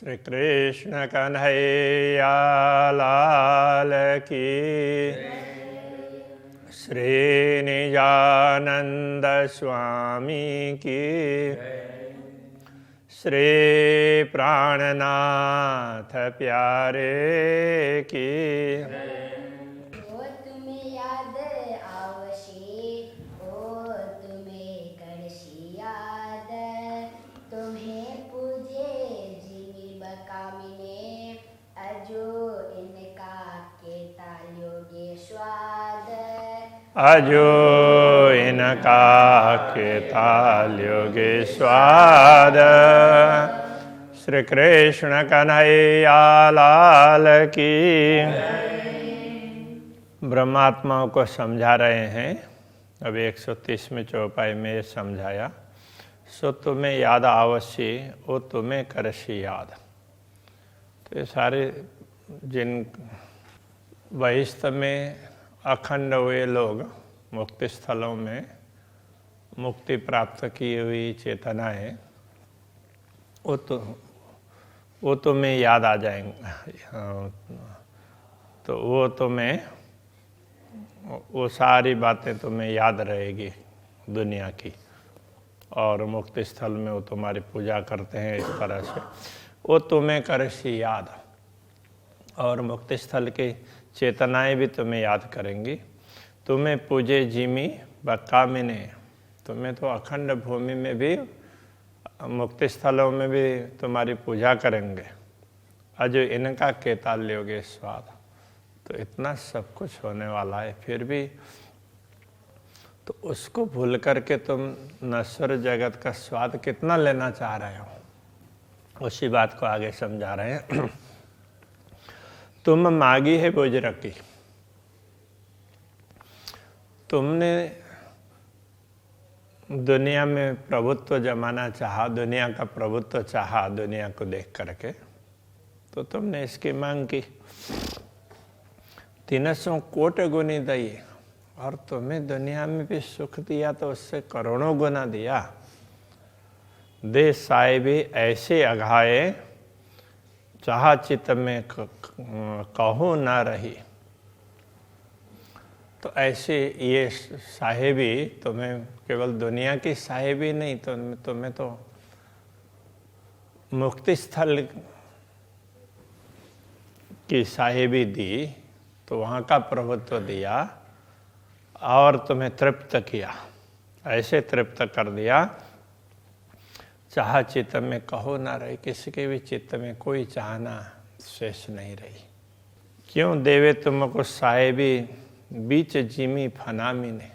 श्री कृष्ण कन्हैया लाल की, श्री निजानंद स्वामी की, श्री प्राणनाथ प्यारे की। अजो इनका के ताल्योगे स्वाद। श्री कृष्ण कन्हैया लाल की। ब्रह्मात्माओं को समझा रहे हैं। अब 130वें चौपाई में ये समझाया, सो तुम्हें याद आवश्य वो तुम्हें करशी याद। तो ये सारे जिन बहिष्ठ में अखंड हुए लोग, मुक्ति स्थलों में मुक्ति प्राप्त की हुई चेतना है, वो तुम्हें याद आ जाएंगे। तो वो तुम्हें, वो सारी बातें तुम्हें याद रहेगी दुनिया की, और मुक्ति स्थल में वो तुम्हारी पूजा करते हैं इस तरह से, वो तुम्हें करशी याद। और मुक्ति स्थल की चेतनाएं भी तुम्हें याद करेंगी। तुम्हें पूजे जिमी बकामिने, तुम्हें तो अखंड भूमि में भी मुक्ति स्थलों में भी तुम्हारी पूजा करेंगे। अजो इनका केताल्योगे स्वाद। तो इतना सब कुछ होने वाला है, फिर भी तो उसको भूल करके तुम नश्वर जगत का स्वाद कितना लेना चाह रहे हो, उसी बात को आगे समझा रहे हैं। तुम मागी है बुजरकी, तुमने दुनिया में प्रभुत्व जमाना चाहा, दुनिया का प्रभुत्व चाहा दुनिया को देख करके, तो तुमने इसकी मांग की। 300 कोट गुनी दई, और तुम्हें दुनिया में भी सुख दिया तो उससे करोड़ों गुना दिया। दे साहिबी ऐसे अघाए, चाहा चित्त में कहूँ ना रही। तो ऐसे ये साहिबी, तुम्हें केवल दुनिया की साहिबी नहीं, तुम्हें तो मुक्ति स्थल की साहिबी दी, तो वहाँ का प्रभुत्व दिया और तुम्हें तृप्त किया, ऐसे तृप्त कर दिया चाह चित्त में कहो ना रही, किसी के भी चित्त में कोई चाहना शेष नहीं रही। क्यों देवे तुमको साहिबी बीच जिमी फनामी ने,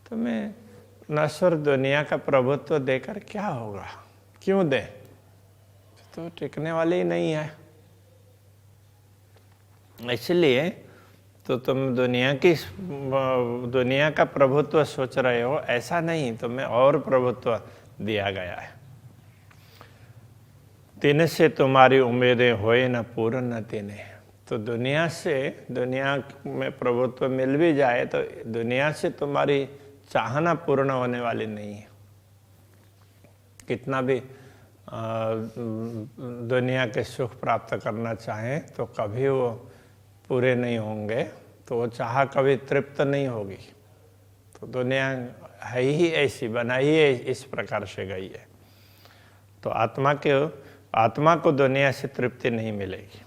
तुम्हें नश्वर दुनिया का प्रभुत्व देकर क्या होगा, क्यों दे, तो टिकने वाले ही नहीं है। इसलिए तो तुम दुनिया का प्रभुत्व सोच रहे हो, ऐसा नहीं, तुम्हें और प्रभुत्व दिया गया है। तिन से तुम्हारी उम्मीदें होए न पूर्ण न तिने। तो दुनिया में प्रभुत्व मिल भी जाए तो दुनिया से तुम्हारी चाहना पूर्ण होने वाली नहीं है। कितना भी दुनिया के सुख प्राप्त करना चाहें तो कभी वो पूरे नहीं होंगे, तो वो चाह कभी तृप्त नहीं होगी। तो दुनिया है ही ऐसी, बनाई ही इस प्रकार से गई है। तो आत्मा को दुनिया से तृप्ति नहीं मिलेगी।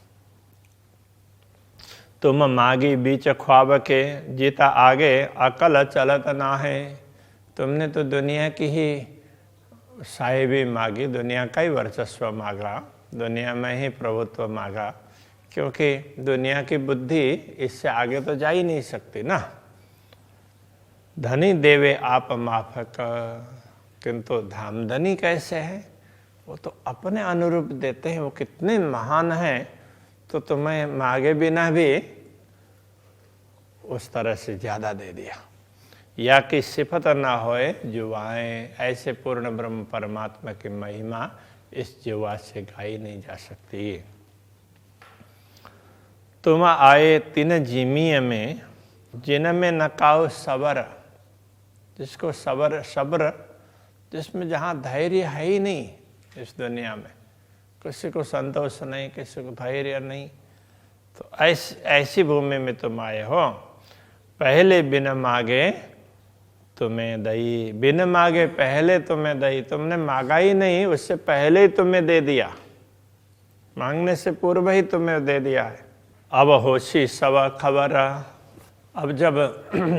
तुम मागी बीच ख्वाब के, जीता आगे अकल चलत ना है। तुमने तो दुनिया की ही साहिबी मांगी, दुनिया का ही वर्चस्व मांगा, दुनिया में ही प्रभुत्व मांगा, क्योंकि दुनिया की बुद्धि इससे आगे तो जा ही नहीं सकती ना। धनी देवे आप माफक, किंतु धामधनी कैसे है, वो तो अपने अनुरूप देते हैं। वो कितने महान हैं, तो तुम्हें मांगे बिना भी उस तरह से ज्यादा दे दिया। या कि सिफत ना होए जुवाएं, ऐसे पूर्ण ब्रह्म परमात्मा की महिमा इस जुआ से गाई नहीं जा सकती। तुम आए तीन जिमीय में, जिनमें नकाओ सबर, जिसको सब्र, जिसमें जहाँ धैर्य है ही नहीं इस दुनिया में, किसी को संतोष नहीं, किसी को धैर्य नहीं। तो ऐसी भूमि में तुम आए हो। पहले बिन मांगे तुम्हें दई, बिन मांगे पहले तुम्हें दई। तुमने मांगा ही नहीं, उससे पहले ही तुम्हें दे दिया, मांगने से पूर्व ही तुम्हें दे दिया है। अब होशी सब खबर। अब जब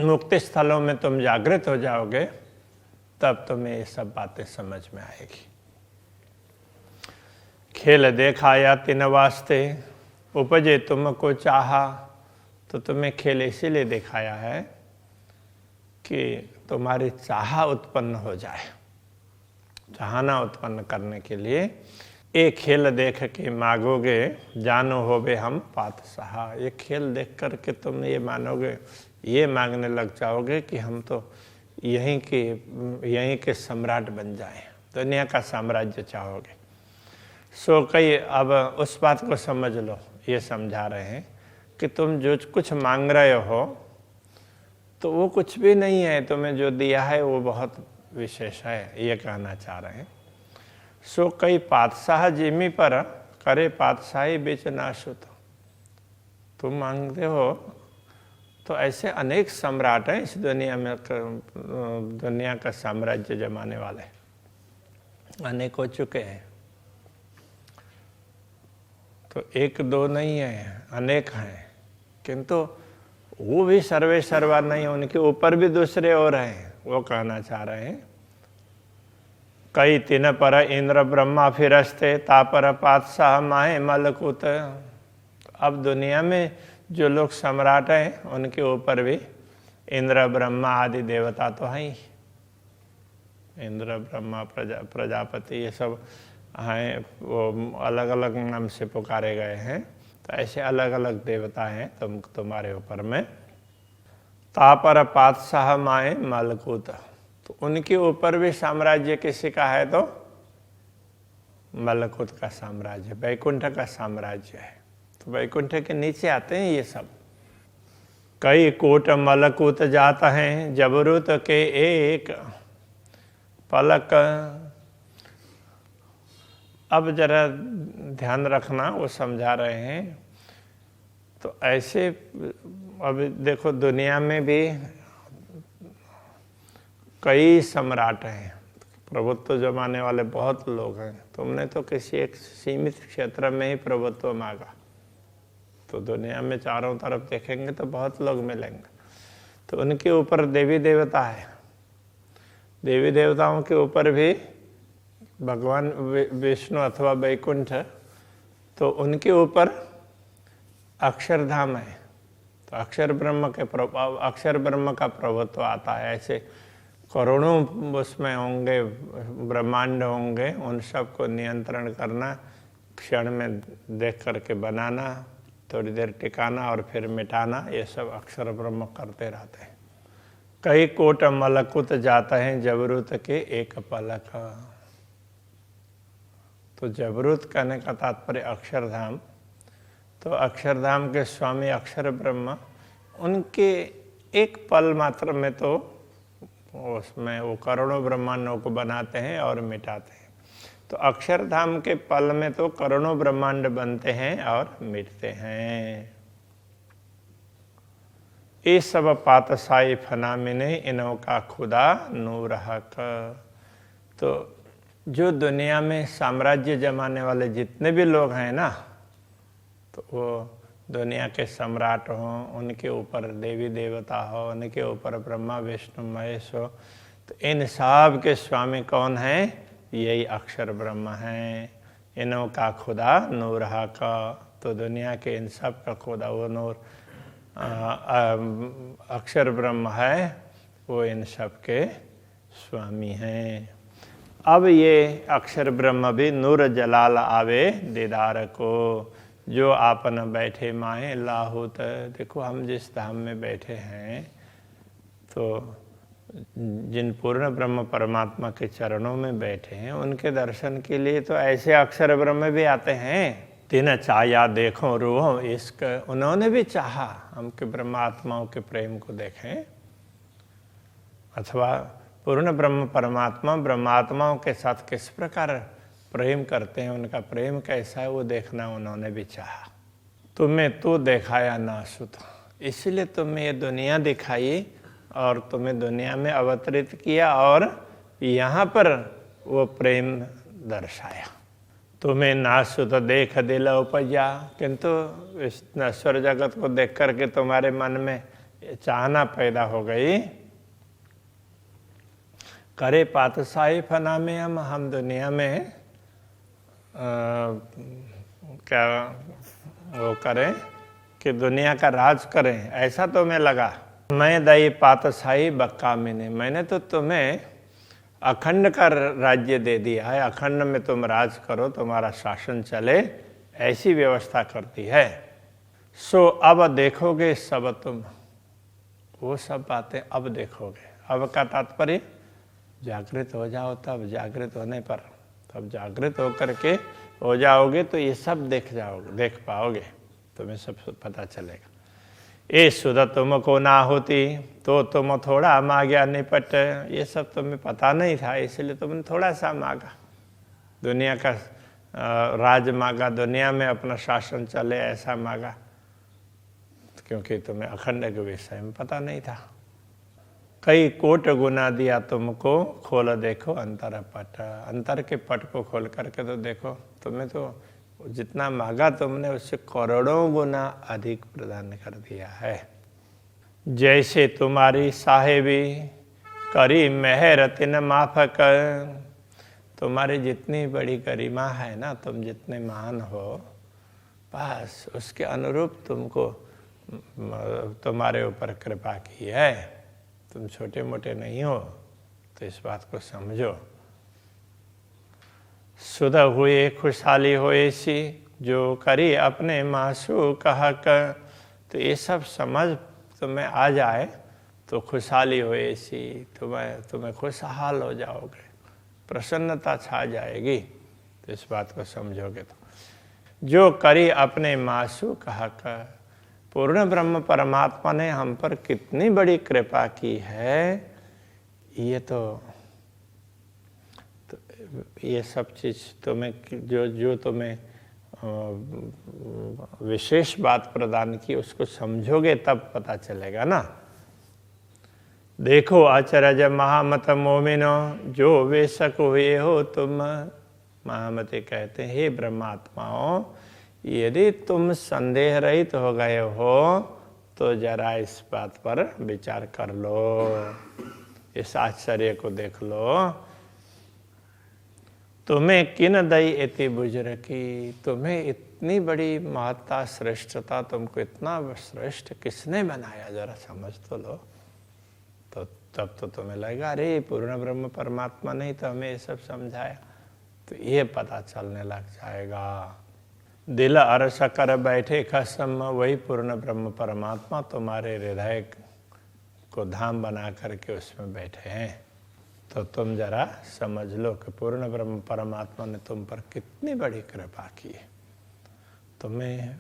मुक्ति स्थलों में तुम जागृत हो जाओगे तब तुम्हें ये सब बातें समझ में आएगी। खेल देखाया तिन वास्ते, उपजे तुमको चाहा। तो तुम्हें खेल इसीलिए दिखाया है कि तुम्हारी चाह उत्पन्न हो जाए। चाहना उत्पन्न करने के लिए एक खेल देख के मांगोगे, जानो होवे हम पातशाह। ये खेल देख करके तुम ये मानोगे, ये मांगने लग जाओगे कि हम तो यहीं के सम्राट बन जाएं, दुनिया का साम्राज्य चाहोगे। सो कई अब उस बात को समझ लो, ये समझा रहे हैं कि तुम जो कुछ मांग रहे हो तो वो कुछ भी नहीं है, तुम्हें जो दिया है वो बहुत विशेष है, ये कहना चाह रहे हैं। सो कई पातशाह जिमी पर करे पातशाही बीच नाशुत। तुम मांगते हो तो ऐसे अनेक सम्राट हैं इस दुनिया में, दुनिया का साम्राज्य जमाने वाले अनेक हो चुके हैं। तो एक दो नहीं है, अनेक हैं, किंतु वो भी सर्वे सर्वा नहीं, उनके ऊपर भी दूसरे और हैं, वो कहना चाह रहे हैं। कई तिन पर इंद्र ब्रह्मा फिरस्ते, तापर पातशाह माहे मलकुत। अब दुनिया में जो लोग सम्राट हैं उनके ऊपर भी इंद्र ब्रह्मा आदि देवता तो हैं ही। इंद्र ब्रह्मा प्रजापति ये सब हैं, वो अलग अलग नाम से पुकारे गए हैं। तो ऐसे अलग अलग देवता हैं तुम्हारे ऊपर में। तापर पातशाह माए मलकुत। तो उनके ऊपर भी साम्राज्य किसी का है तो मलकुत का साम्राज्य, वैकुंठ का साम्राज्य है। तो वैकुंठ के नीचे आते हैं ये सब। कई कोट मलकुत जात हैं, जबरूत के एक पलक। अब जरा ध्यान रखना, वो समझा रहे हैं। तो ऐसे अब देखो दुनिया में भी कई सम्राट हैं, प्रभुत्व जमाने वाले बहुत लोग हैं। तुमने तो किसी एक सीमित क्षेत्र में ही प्रभुत्व मांगा, तो दुनिया में चारों तरफ देखेंगे तो बहुत लोग मिलेंगे। तो उनके ऊपर देवी देवता है, देवी देवताओं के ऊपर भी भगवान विष्णु अथवा वैकुंठ, तो उनके ऊपर अक्षरधाम है। तो अक्षर ब्रह्म का प्रभुत्व आता है। ऐसे करोड़ों उसमें होंगे, ब्रह्मांड होंगे, उन सब को नियंत्रण करना, क्षण में देख करके बनाना, थोड़ी देर टिकाना और फिर मिटाना, ये सब अक्षर ब्रह्म करते रहते हैं। कई कोट मलकुत जाता है, जबरूत के एक पलक। तो जबरूत कहने का तात्पर्य अक्षरधाम। तो अक्षरधाम के स्वामी अक्षर ब्रह्म, उनके एक पल मात्र में तो उसमें वो करोड़ों ब्रह्मांडों को बनाते हैं और मिटाते हैं। तो अक्षरधाम के पल में तो करोड़ों ब्रह्मांड बनते हैं और मिटते हैं। ये सब पातशाही फनामिने इनों का खुदा नूर हक। तो जो दुनिया में साम्राज्य जमाने वाले जितने भी लोग हैं ना, तो वो दुनिया के सम्राट हों, उनके ऊपर देवी देवता हो, उनके ऊपर ब्रह्मा विष्णु महेश हो, तो इन सब के स्वामी कौन हैं? यही अक्षर ब्रह्म हैं। इनों का खुदा नूर का। तो दुनिया के इन सब का खुदा वो नूर अक्षर ब्रह्म है, वो इन सब के स्वामी हैं। अब ये अक्षर ब्रह्म भी नूर जलाल आवे दीदार को, जो आपन बैठे माए लाहुत। देखो हम जिस धाम में बैठे हैं, तो जिन पूर्ण ब्रह्म परमात्मा के चरणों में बैठे हैं, उनके दर्शन के लिए तो ऐसे अक्षर ब्रह्म भी आते हैं। तिन चाया देखो रूह इश्क, उन्होंने भी चाहा हम के ब्रह्मात्माओं के प्रेम को देखें। अथवा पूर्ण ब्रह्म परमात्मा ब्रह्मात्माओं के साथ किस प्रकार प्रेम करते हैं, उनका प्रेम कैसा है वो देखना उन्होंने भी चाहा। तुम्हें तो दिखाया नासुत, इसलिए तुम्हें ये दुनिया दिखाई और तुम्हें दुनिया में अवतरित किया और यहाँ पर वो प्रेम दर्शाया। तुम्हें नासुत देख दिल उपजा, किंतु इस नश्वर जगत को देख करके तुम्हारे मन में चाहना पैदा हो गई। करे पातशाही फना में हम दुनिया में क्या वो करें कि दुनिया का राज करें, ऐसा तुम्हें लगा। मैं दई पातशाही बक्का मैंने तो तुम्हें अखंड का राज्य दे दिया है, अखंड में तुम राज करो, तुम्हारा शासन चले, ऐसी व्यवस्था करती है। सो अब देखोगे सब तुम, वो सब बातें अब देखोगे। अब का तात्पर्य जागृत हो जाओ, तब जागृत होने पर तब जागृत होकर के हो जाओगे तो ये सब देख पाओगे, तुम्हें सब पता चलेगा। ये सुधा तुमको ना होती तो तुम थोड़ा मांगा निपट, ये सब तुम्हें पता नहीं था इसलिए तुमने थोड़ा सा मांगा, दुनिया का राज मांगा, दुनिया में अपना शासन चले ऐसा मांगा, क्योंकि तुम्हें अखंड के विषय में पता नहीं था। कई कोट गुना दिया तुमको, खोल देखो अंतर पट, अंतर के पट को खोल करके तो देखो, तुम्हें तो जितना मांगा तुमने उससे करोड़ों गुना अधिक प्रदान कर दिया है। जैसे तुम्हारी साहेबी करी मेहर तिन माफ कर, तुम्हारी जितनी बड़ी गरिमा है ना, तुम जितने महान हो, बस उसके अनुरूप तुमको तुम्हारे ऊपर कृपा की है। तुम छोटे मोटे नहीं हो, तो इस बात को समझो। सुध हुए खुशहाली होए सी, जो करी अपने मासू कहा कर, तो ये सब समझ तुम्हें आ जाए तो खुशहाली होए सी, तुम्हें खुशहाल हो जाओगे, प्रसन्नता छा जाएगी। तो इस बात को समझोगे तो जो करी अपने मासू कहा कर, पूर्ण ब्रह्म परमात्मा ने हम पर कितनी बड़ी कृपा की है, ये तो ये सब चीज़ तुम्हें जो तुम्हें विशेष बात प्रदान की उसको समझोगे तब पता चलेगा ना। देखो आचरज महामत मोमिनो, जो वेशक हुए हो तुम, महामते कहते हैं हे ब्रह्मात्माओं, यदि तुम संदेह रहित हो गए हो तो जरा इस बात पर विचार कर लो, इस आश्चर्य को देख लो। तुम्हें किन दई इति बुजुर्गी, तुम्हें इतनी बड़ी महत्ता श्रेष्ठता, तुमको इतना श्रेष्ठ किसने बनाया, जरा समझ तो लो। तो तब तो तुम्हें लगेगा अरे पूर्ण ब्रह्म परमात्मा नहीं तो हमें ये सब समझाया, तो ये पता चलने लग जाएगा। दिल अरस कर बैठे खसम, वही पूर्ण ब्रह्म परमात्मा तुम्हारे हृदय को धाम बना करके उसमें बैठे हैं। तो तुम जरा समझ लो कि पूर्ण ब्रह्म परमात्मा ने तुम पर कितनी बड़ी कृपा की है, तुम्हें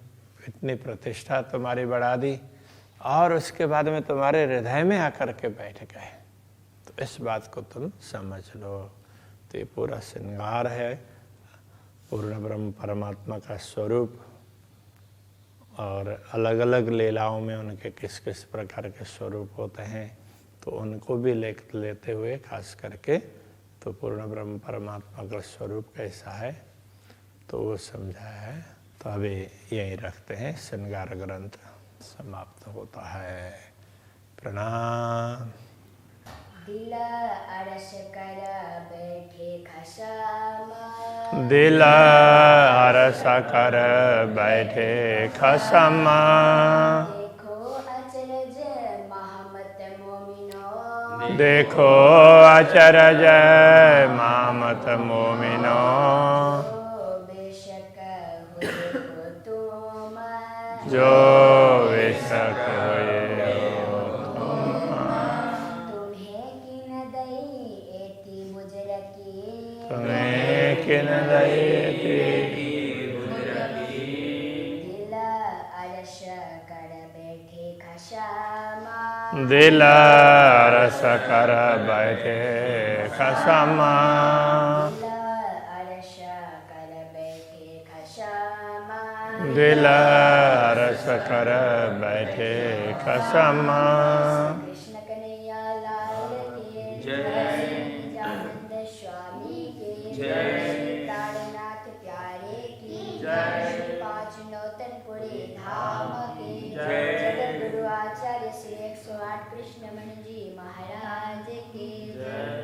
इतनी प्रतिष्ठा तुम्हारी बढ़ा दी और उसके बाद में तुम्हारे हृदय में आकर के बैठ गए। तो इस बात को तुम समझ लो। तो ये पूरा श्रृंगार है पूर्ण ब्रह्म परमात्मा का स्वरूप, और अलग अलग लीलाओं में उनके किस किस प्रकार के स्वरूप होते हैं, तो उनको भी लेते हुए खास करके तो पूर्ण ब्रह्म परमात्मा का स्वरूप कैसा है तो वो समझाया है। तो अभी यहीं रखते हैं, श्रृंगार ग्रंथ समाप्त होता है। प्रणाम। दिल अरस कर बैठे खसमा, दिल अरस कर बैठे खसमा, देखो अचरज मामत मोमिनो, जो बेशक हुए हो तुम, तुम्हें किन दई एति बुजुर्गी, दिल अरस कर बैठे खसमा, दिल अरस कर बैठे खसमा, दिल अरस दिल अरस कर बैठे खसम। कृष्ण कन्हैया लाल के जय। नित्यानंद स्वामी के जय। तारनाथ प्यारे की जय। पाँच नौतनपुरी धाम के जय। जगत गुरु आचार्य श्री 108 कृष्णमणि जी महाराज के जय।